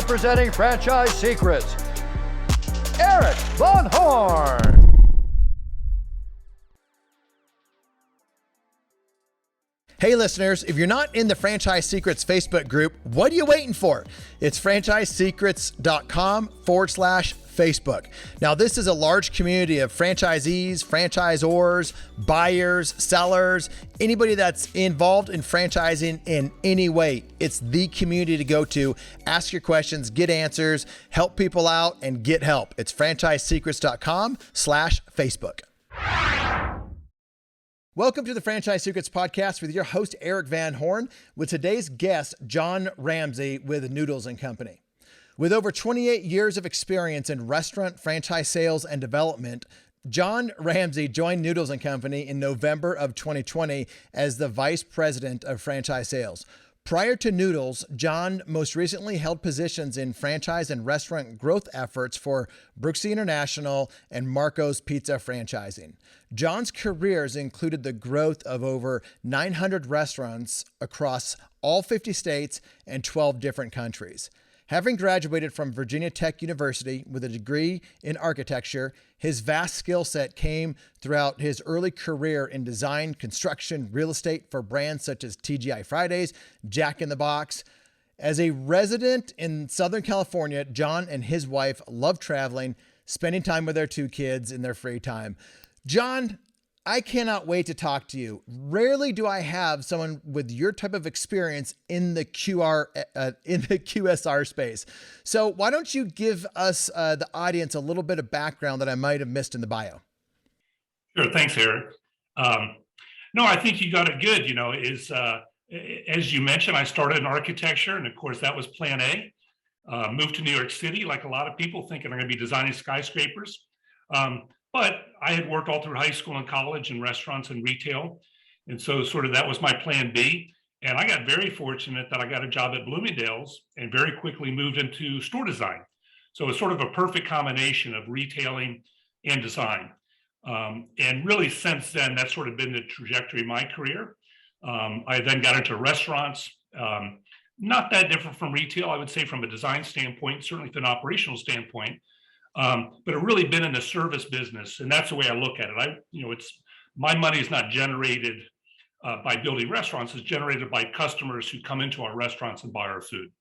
representing Franchise Secrets, Eric Von Horn. Hey listeners, if you're not in the Franchise Secrets Facebook group, what are you waiting for? It's franchisesecrets.com/Facebook. Now, this is a large community of franchisees, franchisors, buyers, sellers, anybody that's involved in franchising in any way. It's the community to go to. Ask your questions, get answers, help people out, and get help. It's franchisesecrets.com/Facebook. Welcome to the Franchise Secrets Podcast with your host, Eric Van Horn, with today's guest, John Ramsay with Noodles Company. With over 28 years of experience in restaurant franchise sales and development, John Ramsay joined Noodles Company in November of 2020 as the Vice President of Franchise Sales. Prior to Noodles, John most recently held positions in franchise and restaurant growth efforts for Bruxie International and Marco's Pizza Franchising. John's careers included the growth of over 900 restaurants across all 50 states and 12 different countries. Having graduated from Virginia Tech University with a degree in architecture, his vast skill set came throughout his early career in design, construction, real estate for brands such as TGI Fridays, Jack in the Box. As a resident in Southern California, John and his wife love traveling, spending time with their two kids in their free time. John, I cannot wait to talk to you. Rarely do I have someone with your type of experience in the QSR space. So why don't you give us, the audience, a little bit of background that I might have missed in the bio? Sure. Thanks, Eric. No, I think you got it good. As you mentioned, I started in architecture, and of course that was plan A. Moved to New York City, like a lot of people, thinking I'm going to be designing skyscrapers. But I had worked all through high school and college in restaurants and retail. And so sort of that was my plan B. And I got very fortunate that I got a job at Bloomingdale's and very quickly moved into store design. So it's sort of a perfect combination of retailing and design. And really since then, that's sort of been the trajectory of my career. I then got into restaurants, not that different from retail, I would say, from a design standpoint, certainly from an operational standpoint. But it really been in the service business, and that's the way I look at it. It's my money is not generated by building restaurants; it's generated by customers who come into our restaurants and buy our food.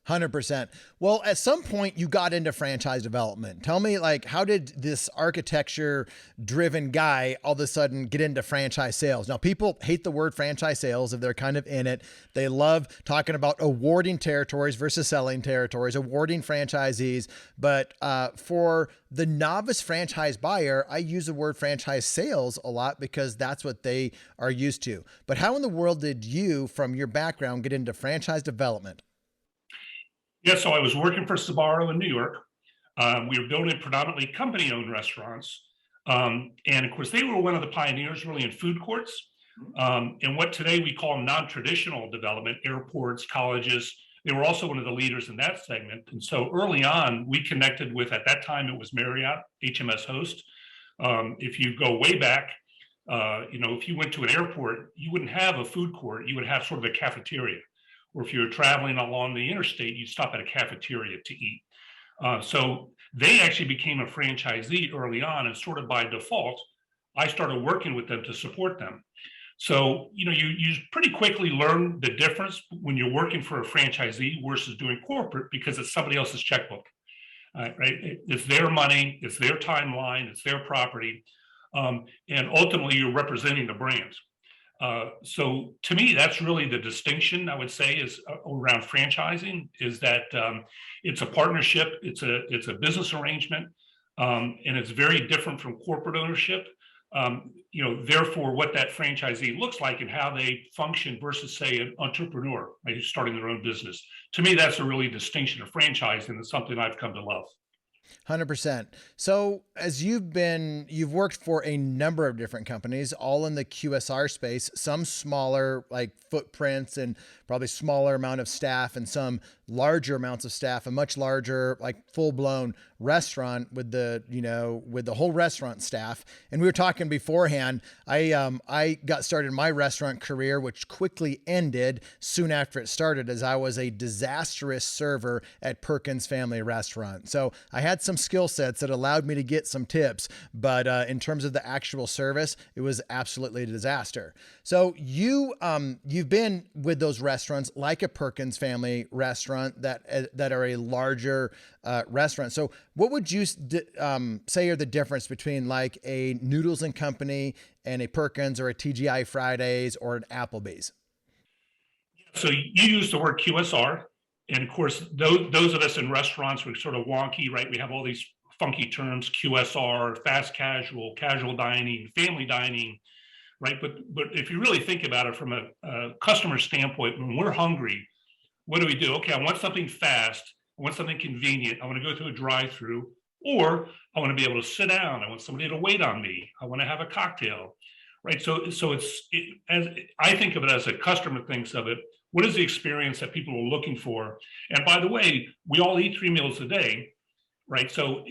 100%. Well, at some point you got into franchise development. Tell me, how did this architecture driven guy all of a sudden get into franchise sales? Now, people hate the word franchise sales if they're kind of in it. They love talking about awarding territories versus selling territories, awarding franchisees. But for the novice franchise buyer, I use the word franchise sales a lot because that's what they are used to. But how in the world did you, from your background, get into franchise development? Yeah, so I was working for Sbarro in New York. We were building predominantly company-owned restaurants. And of course, they were one of the pioneers really in food courts. And what today we call non-traditional development, airports, colleges. They were also one of the leaders in that segment. And so early on, we connected with, at that time, it was Marriott, HMS Host. If you go way back, if you went to an airport, you wouldn't have a food court. You would have sort of a cafeteria. Or if you're traveling along the interstate, you stop at a cafeteria to eat. So they actually became a franchisee early on, and sort of by default, I started working with them to support them. So, you pretty quickly learn the difference when you're working for a franchisee versus doing corporate, because it's somebody else's checkbook, right? It's their money, it's their timeline, it's their property, and ultimately you're representing the brand. So to me, that's really the distinction I would say is around franchising, is that it's a partnership, it's a business arrangement, and it's very different from corporate ownership. Therefore, what that franchisee looks like and how they function versus, say, an entrepreneur, right, who's starting their own business. To me, that's a really distinction of franchising, and it's something I've come to love. 100%. So as you've worked for a number of different companies, all in the QSR space, some smaller like footprints and probably smaller amount of staff, and some larger amounts of staff, a much larger, like full blown restaurant with the whole restaurant staff. And we were talking beforehand, I got started my restaurant career, which quickly ended soon after it started, as I was a disastrous server at Perkins Family Restaurant. So I had some skill sets that allowed me to get some tips, but in terms of the actual service, it was absolutely a disaster. So you've been with those restaurants like a Perkins Family Restaurant that are a larger restaurant. So what would you say are the difference between like a Noodles and Company and a Perkins or a TGI Fridays or an Applebee's? So you use the word QSR, and of course, those of us in restaurants, we're sort of wonky, right? We have all these funky terms: QSR, fast casual, casual dining, family dining, right? But if you really think about it from a customer standpoint, when we're hungry, what do? Okay, I want something fast. I want something convenient. I want to go through a drive-through, or I want to be able to sit down. I want somebody to wait on me. I want to have a cocktail, right? So as I think of it, as a customer thinks of it, what is the experience that people are looking for? And by the way, we all eat 3 meals a day, right? So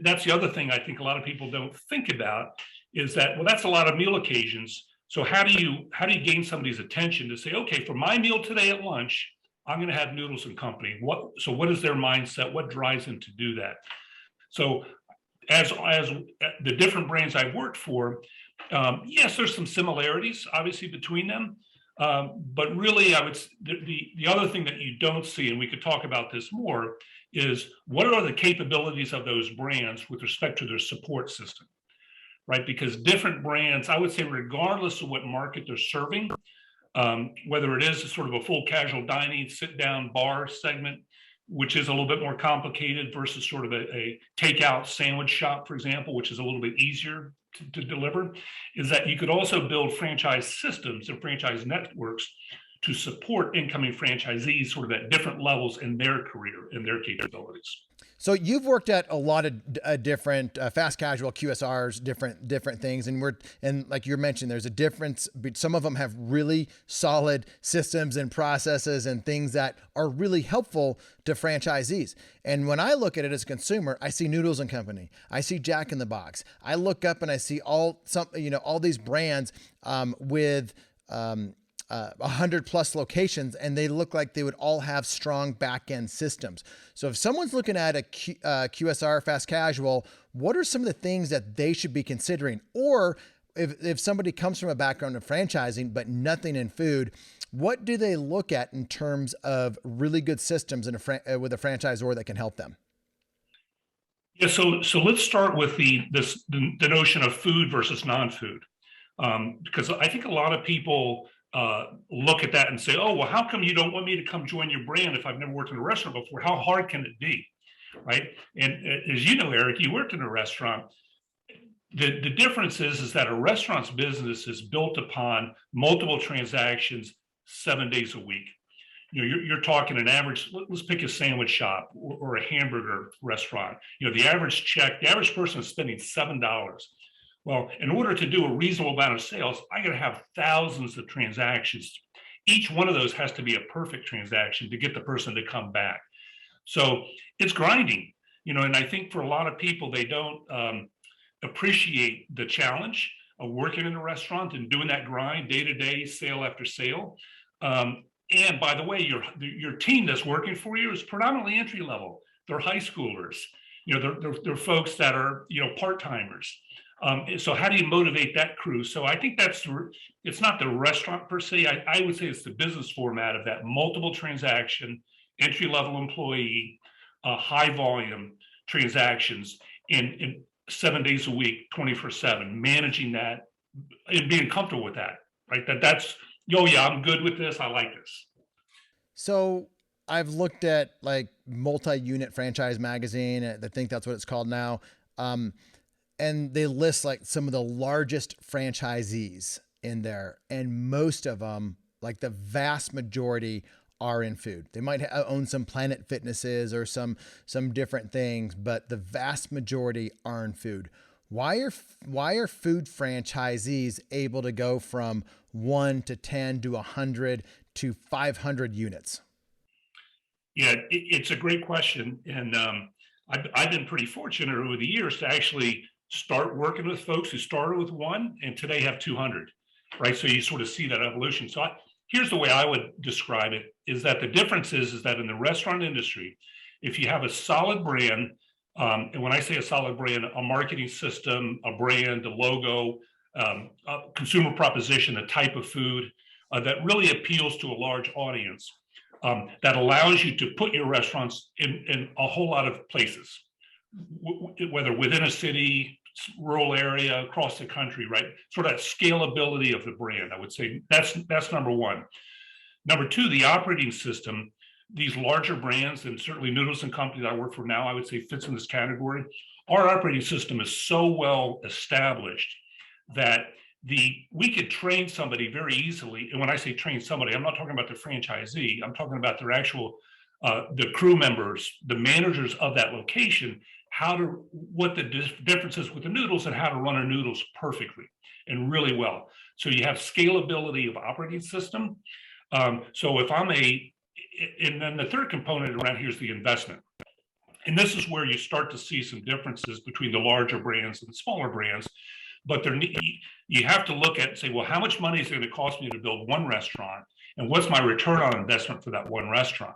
that's the other thing I think a lot of people don't think about, is that, well, that's a lot of meal occasions. So how do you gain somebody's attention to say, okay, for my meal today at lunch, I'm going to have Noodles and Company. What is their mindset? What drives them to do that? So as the different brands I've worked for, yes, there's some similarities obviously between them. But really, the other thing that you don't see, and we could talk about this more, is what are the capabilities of those brands with respect to their support system, right? Because different brands, I would say, regardless of what market they're serving, whether it is sort of a full casual dining, sit-down bar segment, which is a little bit more complicated, versus sort of a takeout sandwich shop, for example, which is a little bit easier to deliver, is that you could also build franchise systems and franchise networks to support incoming franchisees sort of at different levels in their career and their capabilities. So you've worked at a lot of different fast casual QSRs, different things, and like you mentioned, there's a difference. Some of them have really solid systems and processes and things that are really helpful to franchisees. And when I look at it as a consumer, I see Noodles and Company, I see Jack in the Box. I look up and I see all these brands with 100+ locations, and they look like they would all have strong back-end systems. So if someone's looking at a QSR fast casual, what are some of the things that they should be considering? Or if somebody comes from a background of franchising but nothing in food, what do they look at in terms of really good systems with a franchisor that can help them? Yeah, so let's start with the notion of food versus non-food, because I think a lot of people look at that and say, oh, well, how come you don't want me to come join your brand if I've never worked in a restaurant before? How hard can it be, right? And as you know, Eric, you worked in a restaurant. The difference is that a restaurant's business is built upon multiple transactions 7 days a week. You're talking an average, let's pick a sandwich shop or a hamburger restaurant. The average person is spending $7. Well, in order to do a reasonable amount of sales, I got to have thousands of transactions. Each one of those has to be a perfect transaction to get the person to come back. So it's grinding, and I think for a lot of people, they don't appreciate the challenge of working in a restaurant and doing that grind day to day, sale after sale. And by the way, your team that's working for you is predominantly entry level. They're high schoolers. They're folks that are part-timers. So how do you motivate that crew? So I think it's not the restaurant per se. I would say it's the business format of that multiple transaction, entry-level employee, high volume transactions in 7 days a week, 24/7, managing that and being comfortable with that, right? That's, yeah, I'm good with this. I like this. So I've looked at like Multi-Unit Franchise Magazine. I think that's what it's called now. And they list like some of the largest franchisees in there. And most of them, like the vast majority, are in food. They might own some Planet Fitnesses or some different things, but the vast majority are in food. Why are food franchisees able to go from 1 to 10 to 100 to 500 units? Yeah, it's a great question. And I've been pretty fortunate over the years to actually start working with folks who started with 1 and today have 200, right? So you sort of see that evolution. So here's the way I would describe it, is that the difference is that in the restaurant industry, if you have a solid brand, and when I say a solid brand, a marketing system, a brand, a logo, a consumer proposition, a type of food that really appeals to a large audience, that allows you to put your restaurants in a whole lot of places, whether within a city, rural area, across the country, right? Sort of that scalability of the brand, I would say that's number one. Number two, the operating system. These larger brands, and certainly Noodles Company that I work for now, I would say fits in this category. Our operating system is so well established that we could train somebody very easily. And when I say train somebody, I'm not talking about the franchisee. I'm talking about their actual, the crew members, the managers of that location, what the difference is with the noodles and how to run a noodles perfectly and really well. So you have scalability of operating system. So if and then the third component around here is the investment. And this is where you start to see some differences between the larger brands and the smaller brands. But you have to look at and say, well, how much money is it going to cost me to build one restaurant? And what's my return on investment for that one restaurant?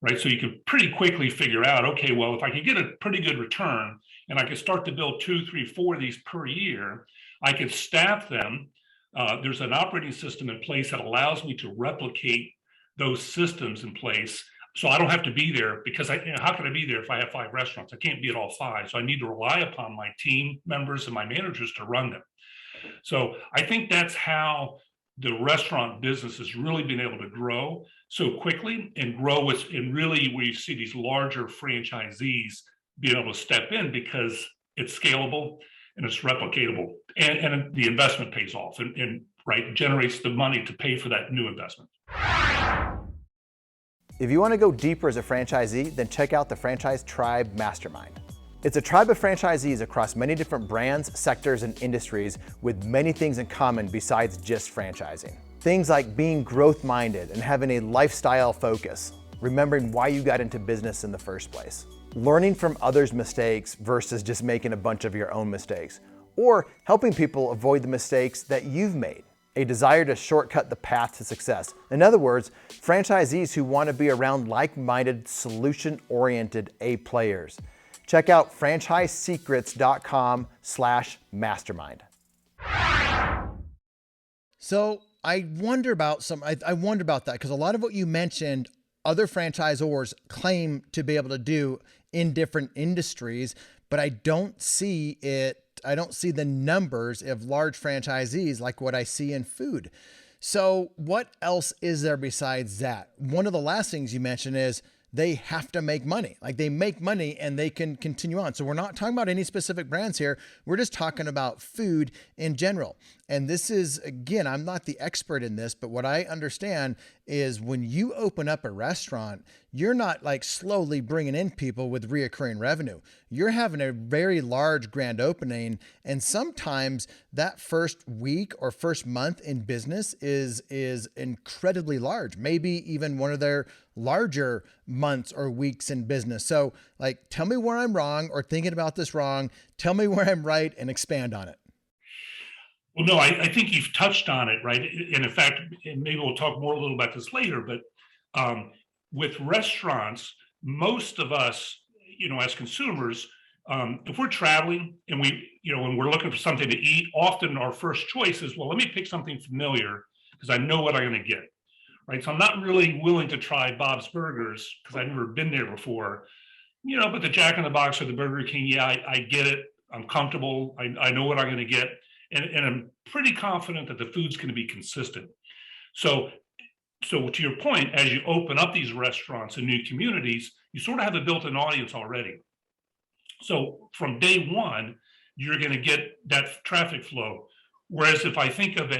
Right. So you can pretty quickly figure out, okay, well, if I could get a pretty good return and I could start to build 2, 3, 4 of these per year, I could staff them. There's an operating system in place that allows me to replicate those systems in place. So I don't have to be there because how can I be there if I have 5 restaurants? I can't be at all 5. So I need to rely upon my team members and my managers to run them. So I think that's how the restaurant business has really been able to grow so quickly and grow and really where you see these larger franchisees being able to step in because it's scalable and it's replicatable and the investment pays off and right generates the money to pay for that new investment. If you want to go deeper as a franchisee, then check out the Franchise Tribe Mastermind. It's a tribe of franchisees across many different brands, sectors, and industries with many things in common besides just franchising. Things like being growth-minded and having a lifestyle focus, remembering why you got into business in the first place, learning from others' mistakes versus just making a bunch of your own mistakes, or helping people avoid the mistakes that you've made. A desire to shortcut the path to success. In other words, franchisees who want to be around like-minded, solution-oriented A players. Check out franchisesecrets.com/mastermind. So I wonder about that because a lot of what you mentioned, other franchisors claim to be able to do in different industries, but I don't see the numbers of large franchisees like what I see in food. So what else is there besides that? One of the last things you mentioned is they have to make money. Like they make money and they can continue on. So we're not talking about any specific brands here. We're just talking about food in general. And this is, again, I'm not the expert in this, but what I understand is when you open up a restaurant, you're not like slowly bringing in people with reoccurring revenue. You're having a very large grand opening. And sometimes that first week or first month in business is incredibly large, maybe even one of their larger months or weeks in business. So like, tell me where I'm wrong or thinking about this wrong. Tell me where I'm right and expand on it. Well, no, I think you've touched on it, right? And in fact, and maybe we'll talk more a little about this later, but with restaurants, most of us, as consumers, if we're traveling and when we're looking for something to eat, often our first choice is, well, let me pick something familiar because I know what I'm going to get, right? So I'm not really willing to try Bob's Burgers because I've never been there before, but the Jack in the Box or the Burger King, yeah, I get it. I'm comfortable. I know what I'm going to get. And I'm pretty confident that the food's going to be consistent. So to your point, as you open up these restaurants in new communities, you sort of have a built-in audience already. So from day one, you're going to get that traffic flow. Whereas if I think of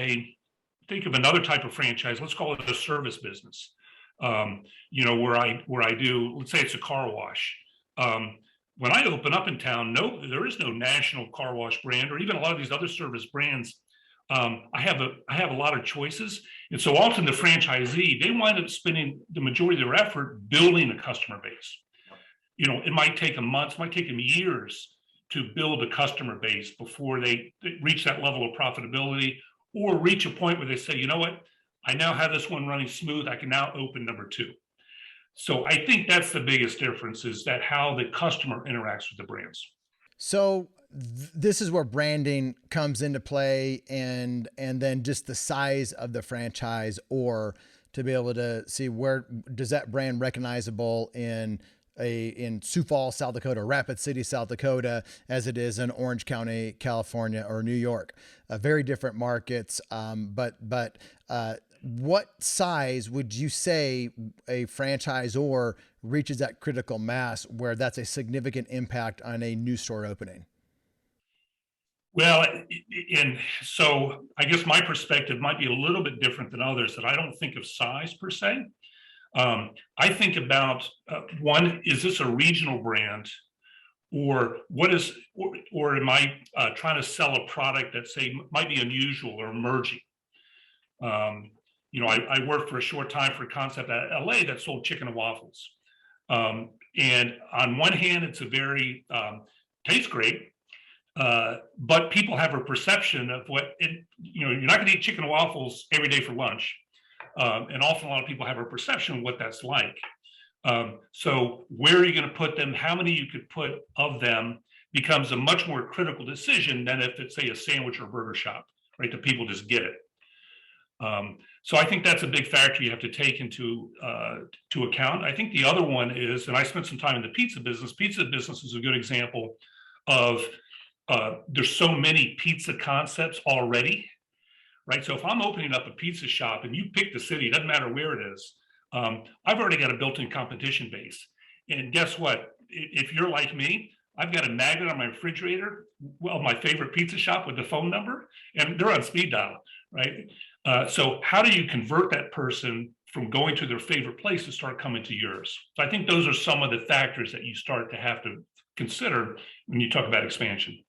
another type of franchise, let's call it a service business. Where I do, let's say it's a car wash. When I open up in town, there is no national car wash brand or even a lot of these other service brands. I have a lot of choices, and so often the franchisee, they wind up spending the majority of their effort building a customer base. It might take them months, might take them years to build a customer base before they reach that level of profitability or reach a point where they say, you know what, I now have this one running smooth. I can now open number two. So I think that's the biggest difference, is that how the customer interacts with the brands. So this is where branding comes into play, and then just the size of the franchise, or to be able to see where does that brand recognizable in Sioux Falls, South Dakota, Rapid City, South Dakota, as it is in Orange County, California, or New York. Very different markets. But what size would you say a franchisor reaches that critical mass where that's a significant impact on a new store opening? Well, and so I guess my perspective might be a little bit different than others, that I don't think of size per se. I think about one, is this a regional brand, or or am I trying to sell a product that say might be unusual or emerging? I worked for a short time for a concept at LA that sold chicken and waffles. And on one hand, it's a very tastes great, but people have a perception of you're not going to eat chicken and waffles every day for lunch. And often a lot of people have a perception of what that's like. So where are you going to put them? How many you could put of them becomes a much more critical decision than if it's, say, a sandwich or burger shop, right? The people just get it. So I think that's a big factor you have to take into account. I think the other one is, and I spent some time in the pizza business. Pizza business is a good example of there's so many pizza concepts already, right? So if I'm opening up a pizza shop and you pick the city, it doesn't matter where it is, I've already got a built-in competition base. And guess what? If you're like me, I've got a magnet on my refrigerator, well, my favorite pizza shop with the phone number, and they're on speed dial, right? So how do you convert that person from going to their favorite place to start coming to yours? So I think those are some of the factors that you start to have to consider when you talk about expansion.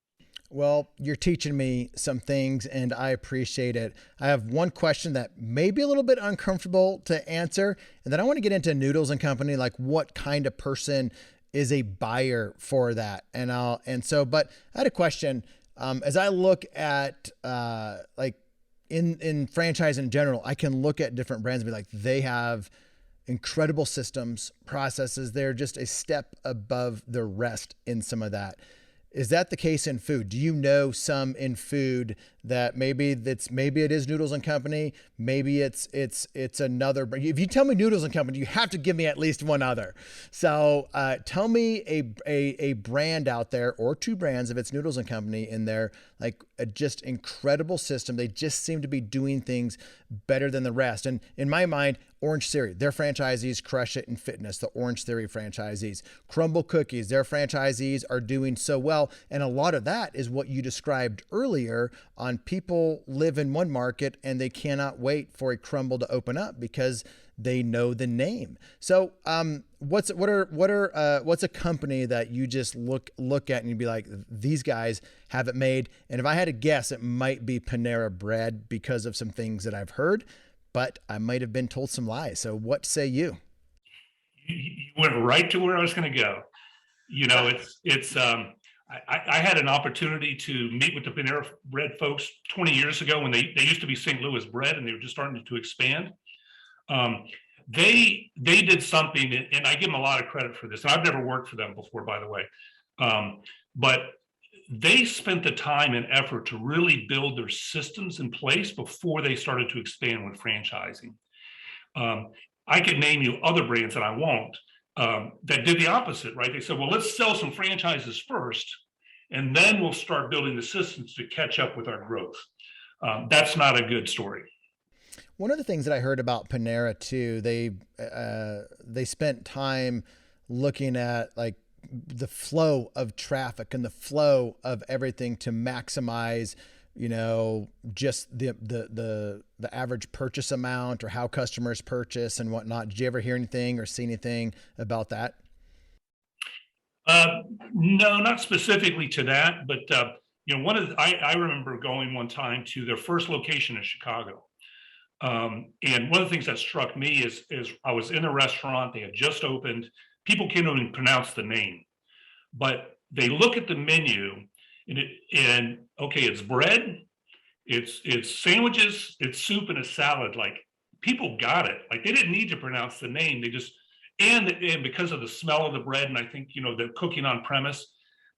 Well, you're teaching me some things and I appreciate it. I have one question that may be a little bit uncomfortable to answer, and then I want to get into Noodles and Company, like what kind of person is a buyer for that. But I had a question. As I look at in franchise in general, I can look at different brands and be like, they have incredible systems, processes. They're just a step above the rest in some of that. Is that the case in food? Do you know some in food that maybe it is Noodles and Company, maybe it's another? If you tell me Noodles and Company, you have to give me at least one other. So tell me a brand out there, or two brands if it's Noodles and Company in there, like a just incredible system. They just seem to be doing things better than the rest. And in my mind, Orange Theory, their franchisees crush it in fitness. The Orange Theory franchisees. Crumble Cookies, their franchisees are doing so well. And a lot of that is what you described earlier on people live in one market and they cannot wait for a Crumble to open up because they know the name. So what's a company that you just look at and you'd be like, these guys have it made? And if I had to guess, it might be Panera Bread because of some things that I've heard, but I might have been told some lies. So what say you? You went right to where I was going to go. I had an opportunity to meet with the Panera Bread folks 20 years ago when they used to be St. Louis Bread and they were just starting to expand. They did something, and I give them a lot of credit for this. And I've never worked for them before, by the way. But they spent the time and effort to really build their systems in place before they started to expand with franchising. I could name you other brands that I won't, that did the opposite, right? They said, well, let's sell some franchises first, and then we'll start building the systems to catch up with our growth. That's not a good story. One of the things that I heard about Panera too, they spent time looking at like the flow of traffic and the flow of everything to maximize just the average purchase amount or how customers purchase and whatnot? Did you ever hear anything or see anything about that? No, not specifically to that, but I remember going one time to their first location in Chicago. And one of the things that struck me is I was in a restaurant, they had just opened, people can't even pronounce the name, but they look at the menu and okay, it's bread, it's sandwiches, it's soup and a salad. Like people got it. Like they didn't need to pronounce the name. They just, and because of the smell of the bread, and I think, the cooking on premise,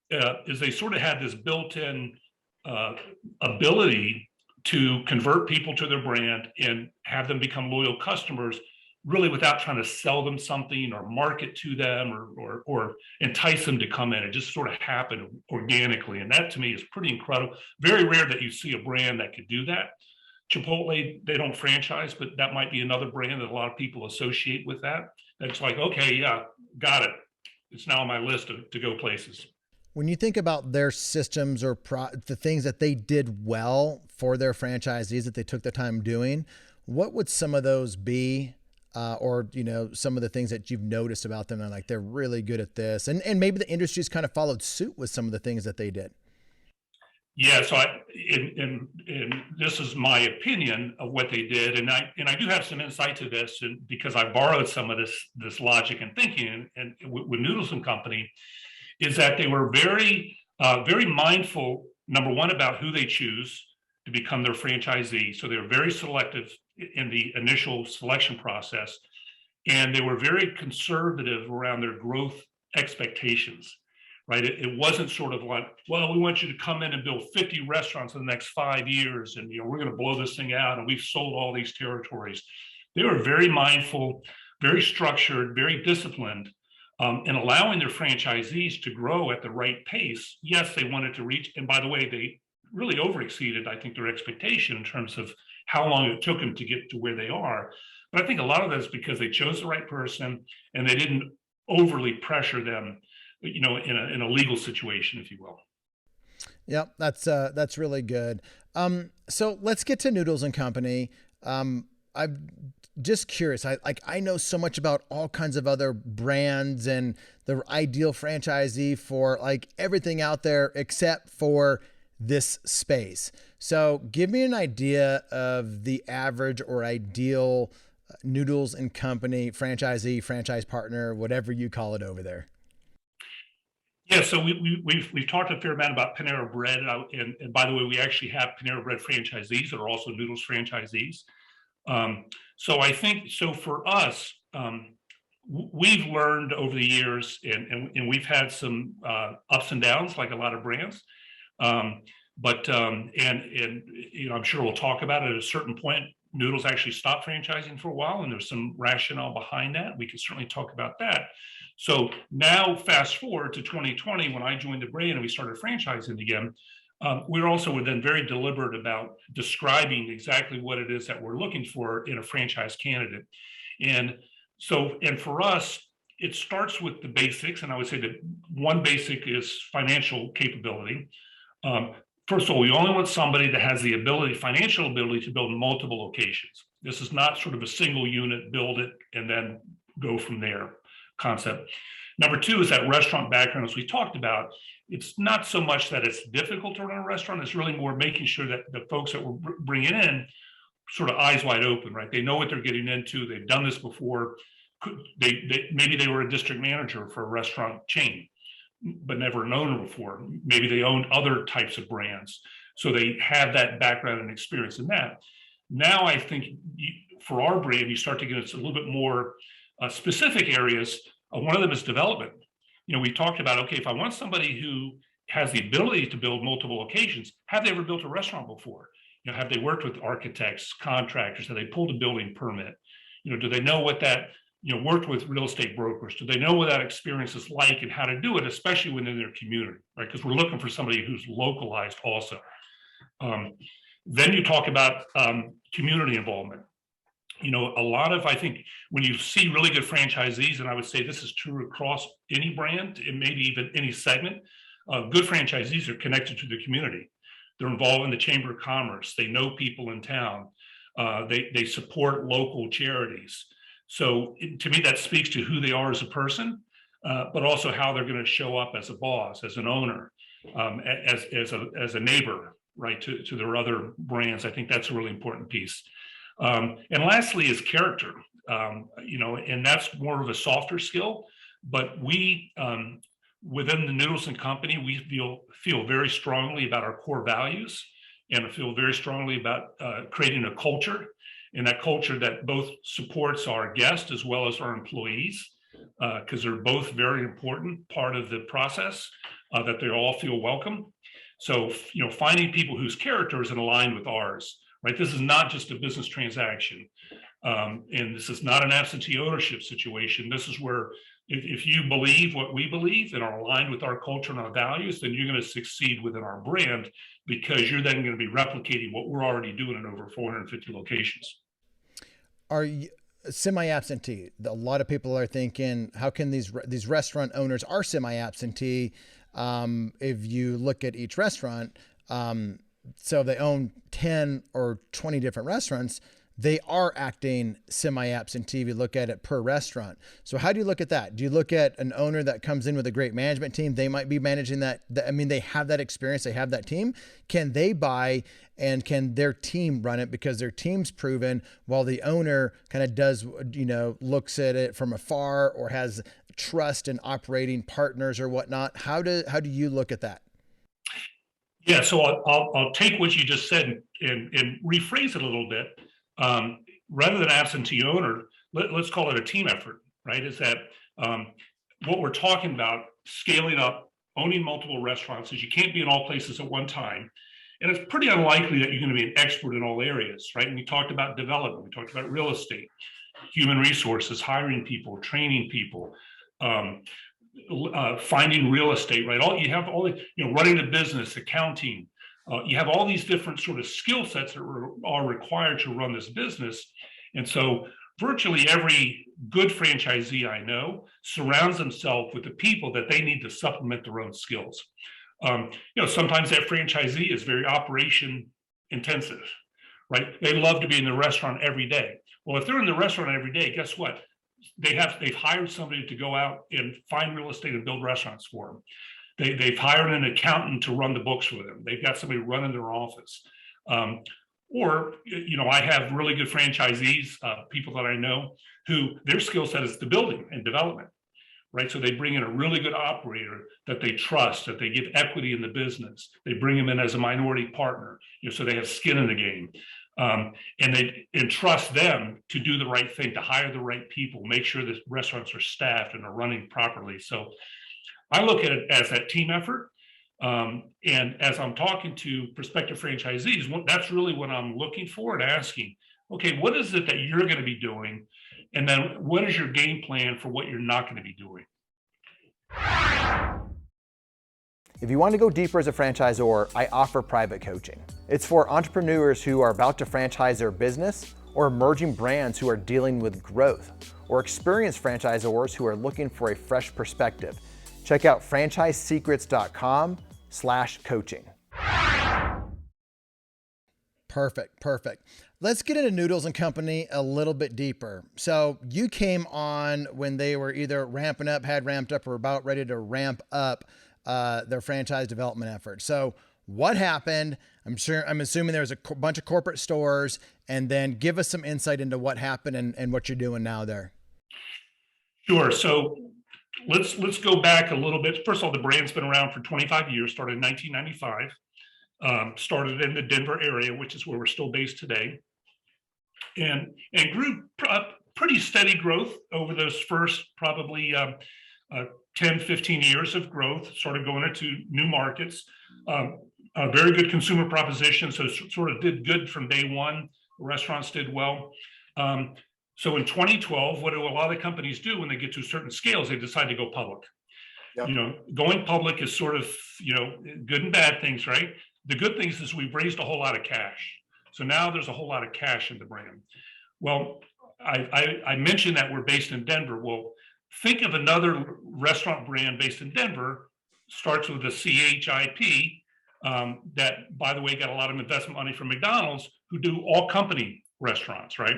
is they sort of had this built-in ability to convert people to their brand and have them become loyal customers, really without trying to sell them something or market to them or entice them to come in. It just sort of happened organically. And that to me is pretty incredible. Very rare that you see a brand that could do that. Chipotle, they don't franchise, but that might be another brand that a lot of people associate with that. It's like, okay, yeah, got it. It's now on my list to go places. When you think about their systems or the things that they did well for their franchisees that they took the time doing, what would some of those be? Or, some of the things that you've noticed about them and like, they're really good at this, and maybe the industry's kind of followed suit with some of the things that they did. Yeah, so and this is my opinion of what they did, and I do have some insight to this, and because I borrowed some of this logic and thinking, and with Noodles Company, is that they were very very mindful. Number one, about who they choose to become their franchisee. So they were very selective in the initial selection process, and they were very conservative around their growth expectations. Right? It wasn't sort of like, well, we want you to come in and build 50 restaurants in the next 5 years, and we're going to blow this thing out, and we've sold all these territories. They were very mindful, very structured, very disciplined, in allowing their franchisees to grow at the right pace. Yes, they wanted to reach, and by the way, they really overexceeded, I think, their expectation in terms of how long it took them to get to where they are. But I think a lot of that is because they chose the right person and they didn't overly pressure them, in a legal situation, if you will. Yeah, that's really good. So let's get to Noodles and Company. I'm just curious. I know so much about all kinds of other brands and the ideal franchisee for like everything out there except for this space. So give me an idea of the average or ideal Noodles and Company franchisee, franchise partner, whatever you call it over there. Yeah, so we've talked a fair amount about Panera Bread, and by the way, we actually have Panera Bread franchisees that are also Noodles franchisees. So I think, so for us, we've learned over the years, and we've had some ups and downs, like a lot of brands. But I'm sure we'll talk about it. At a certain point, Noodles actually stopped franchising for a while, and there's some rationale behind that. We can certainly talk about that. So now, fast forward to 2020, when I joined the brand and we started franchising again, we were also then very deliberate about describing exactly what it is that we're looking for in a franchise candidate. And for us, it starts with the basics. And I would say that one basic is financial capability. First of all, we only want somebody that has the financial ability to build multiple locations. This is not sort of a single unit, build it, and then go from there concept. Number two is that restaurant background, as we talked about. It's not so much that it's difficult to run a restaurant, it's really more making sure that the folks that we're bringing in sort of eyes wide open, right? They know what they're getting into. They've done this before. Maybe they were a district manager for a restaurant chain, but never an owner before. Maybe they owned other types of brands. So they have that background and experience in that. Now, I think for our brand, you start to get into a little bit more specific areas. One of them is development. We talked about, okay, if I want somebody who has the ability to build multiple locations, have they ever built a restaurant before? Have they worked with architects, contractors? Have they pulled a building permit? Do they know what that, worked with real estate brokers? Do they know what that experience is like and how to do it, especially within their community, right? Because we're looking for somebody who's localized also. Then you talk about community involvement. A lot of, I think, when you see really good franchisees, and I would say this is true across any brand and maybe even any segment, good franchisees are connected to the community. They're involved in the Chamber of Commerce. They know people in town. They support local charities. So to me, that speaks to who they are as a person, but also how they're going to show up as a boss, as an owner, as a neighbor, right, to their other brands. I think that's a really important piece. And lastly is character, and that's more of a softer skill, but we, within the Noodles Company, we feel very strongly about our core values, and I feel very strongly about creating a culture, and that culture that both supports our guests as well as our employees, because they're both very important part of the process, that they all feel welcome. So, finding people whose character is aligned with ours, right? This is not just a business transaction. And this is not an absentee ownership situation. This is where if you believe what we believe and are aligned with our culture and our values, then you're going to succeed within our brand, because you're then going to be replicating what we're already doing in over 450 locations. Are you semi-absentee? A lot of people are thinking, how can these restaurant owners are semi-absentee? If you look at each restaurant, so they own 10 or 20 different restaurants, they are acting semi-absentee if you look at it per restaurant. So how do you look at that? Do you look at an owner that comes in with a great management team? They might be managing that. I mean, they have that experience. They have that team. Can they buy, and can their team run it because their team's proven, while the owner kind of does, looks at it from afar or has trust in operating partners or whatnot? How do you look at that? Yeah, so I'll take what you just said and rephrase it a little bit. Rather than absentee owner, let's call it a team effort, right? Is that what we're talking about, scaling up, owning multiple restaurants, is you can't be in all places at one time. And it's pretty unlikely that you're going to be an expert in all areas, right? And we talked about development, we talked about real estate, human resources, hiring people, training people, finding real estate, right? You have all the, running a business, accounting. You have all these different sort of skill sets that are required to run this business. And so virtually every good franchisee I know surrounds themselves with the people that they need to supplement their own skills. Sometimes that franchisee is very operation intensive, right? They love to be in the restaurant every day. Well, if they're in the restaurant every day, guess what? They've hired somebody to go out and find real estate and build restaurants for them. They've hired an accountant to run the books for them. They've got somebody running their office. Or I have really good franchisees, people that I know, who their skill set is the building and development, right? So they bring in a really good operator that they trust, that they give equity in the business. They bring them in as a minority partner, so they have skin in the game. And they entrust them to do the right thing, to hire the right people, make sure that restaurants are staffed and are running properly. So I look at it as that team effort. And as I'm talking to prospective franchisees, that's really what I'm looking for and asking, okay, what is it that you're going to be doing? And then what is your game plan for what you're not going to be doing? If you want to go deeper as a franchisor, I offer private coaching. It's for entrepreneurs who are about to franchise their business, or emerging brands who are dealing with growth, or experienced franchisors who are looking for a fresh perspective. Check out franchisesecrets.com/coaching. Perfect. Let's get into Noodles and Company a little bit deeper. So you came on when they were either had ramped up or about ready to ramp up their franchise development effort. So what happened? I'm assuming there was a bunch of corporate stores, and then give us some insight into what happened and what you're doing now there. Sure. So let's go back a little bit. First of all, the brand's been around for 25 years, started in 1995, started in the Denver area, which is where we're still based today, and grew pretty steady growth over those first probably 10, 15 years of growth, started going into new markets, a very good consumer proposition. So sort of did good from day one. The restaurants did well. So in 2012, what do a lot of companies do when they get to certain scales? They decide to go public. Yep. Going public is sort of, good and bad things, right? The good things is we've raised a whole lot of cash. So now there's a whole lot of cash in the brand. Well, I mentioned that we're based in Denver. Well, think of another restaurant brand based in Denver, starts with a CHIP, that, by the way, got a lot of investment money from McDonald's, who do all company restaurants, right?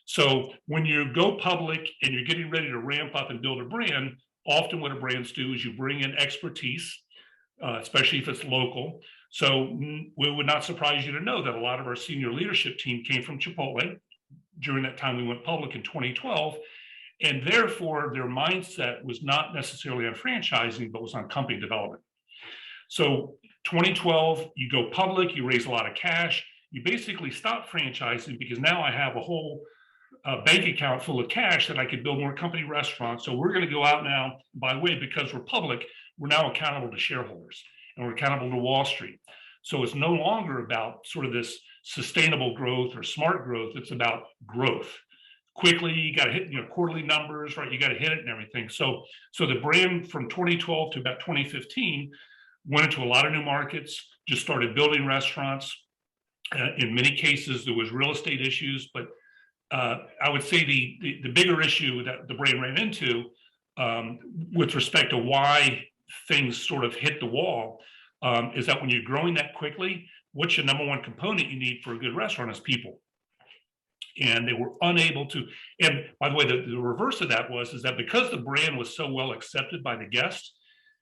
So when you go public and you're getting ready to ramp up and build a brand, often what brands do is you bring in expertise, especially if it's local. So it would not surprise you to know that a lot of our senior leadership team came from Chipotle during that time we went public in 2012. And therefore, their mindset was not necessarily on franchising, but was on company development. So 2012, you go public, you raise a lot of cash, you basically stop franchising because now I have a whole bank account full of cash that I could build more company restaurants. So we're going to go out now, by the way, because we're public, we're now accountable to shareholders and we're accountable to Wall Street. So it's no longer about sort of this sustainable growth or smart growth. It's about growth. Quickly, you got to hit, quarterly numbers, right? You got to hit it and everything. So the brand from 2012 to about 2015 went into a lot of new markets, just started building restaurants. In many cases, there was real estate issues, but I would say the bigger issue that the brand ran into with respect to why things sort of hit the wall is that when you're growing that quickly, what's your number one component you need for a good restaurant is people. And they were unable to, and by the way, the reverse of that is that because the brand was so well accepted by the guests,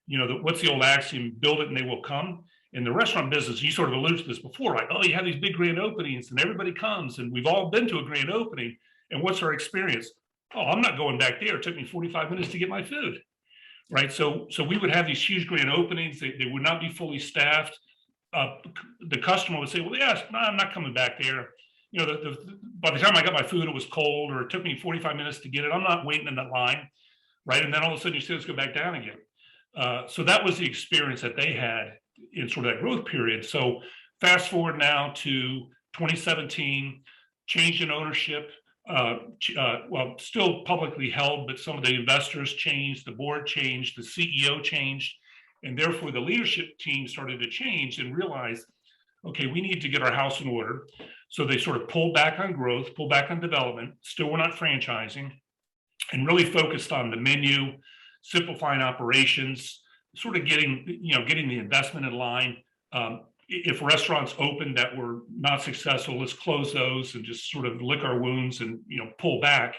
what's the old axiom, build it and they will come. In the restaurant business, you sort of alluded to this before, right? Oh, you have these big grand openings and everybody comes, and we've all been to a grand opening. And what's our experience? Oh, I'm not going back there. It took me 45 minutes to get my food, right? So we would have these huge grand openings. They would not be fully staffed. The customer would say, well, yes, no, I'm not coming back there. By the time I got my food, it was cold, or it took me 45 minutes to get it. I'm not waiting in that line, right? And then all of a sudden you say, let's go back down again. So that was the experience that they had in sort of that growth period. So fast forward now to 2017, change in ownership, still publicly held, but some of the investors changed, the board changed, the CEO changed, and therefore the leadership team started to change and realize, okay, we need to get our house in order. So they sort of pulled back on growth, pulled back on development, still we're not franchising, and really focused on the menu, simplifying operations, sort of getting the investment in line. If restaurants open that were not successful, let's close those and just sort of lick our wounds and pull back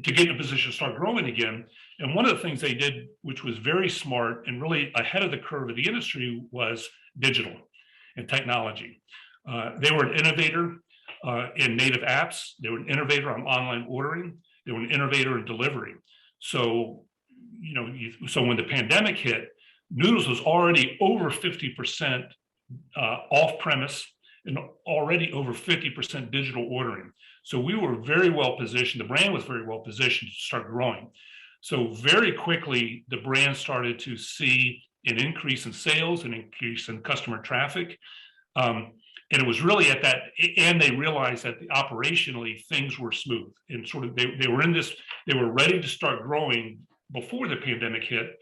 to get in a position to start growing again. And one of the things they did, which was very smart and really ahead of the curve of the industry, was digital and technology. They were an innovator in native apps. They were an innovator on online ordering. They were an innovator in delivery. So when the pandemic hit, Noodles was already over 50% off-premise and already over 50% digital ordering. So we were very well positioned. The brand was very well positioned to start growing. So very quickly, the brand started to see an increase in sales, an increase in customer traffic. And it was really at that, and they realized that operationally things were smooth and sort of they were ready to start growing before the pandemic hit.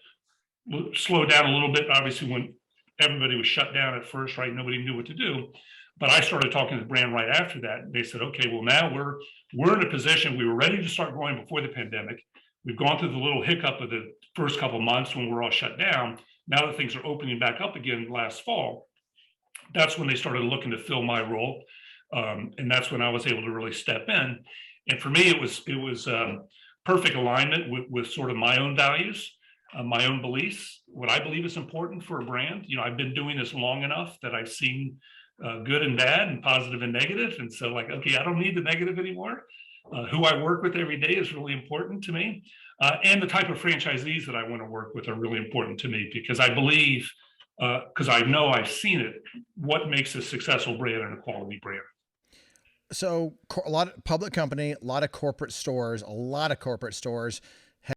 Slowed down a little bit, obviously, when everybody was shut down at first, right? Nobody knew what to do. But I started talking to the brand right after that. And they said, okay, well, now we're in a position, we were ready to start growing before the pandemic. We've gone through the little hiccup of the first couple of months when we're all shut down. Now that things are opening back up again last fall, that's when they started looking to fill my role. And that's when I was able to really step in. And for me, it was perfect alignment with sort of my own values, my own beliefs, what I believe is important for a brand. I've been doing this long enough that I've seen good and bad and positive and negative. And so okay, I don't need the negative anymore. Who I work with every day is really important to me. And the type of franchisees that I want to work with are really important to me, because I believe, because I know I've seen it, what makes a successful brand and a quality brand. So a lot of public company, a lot of corporate stores,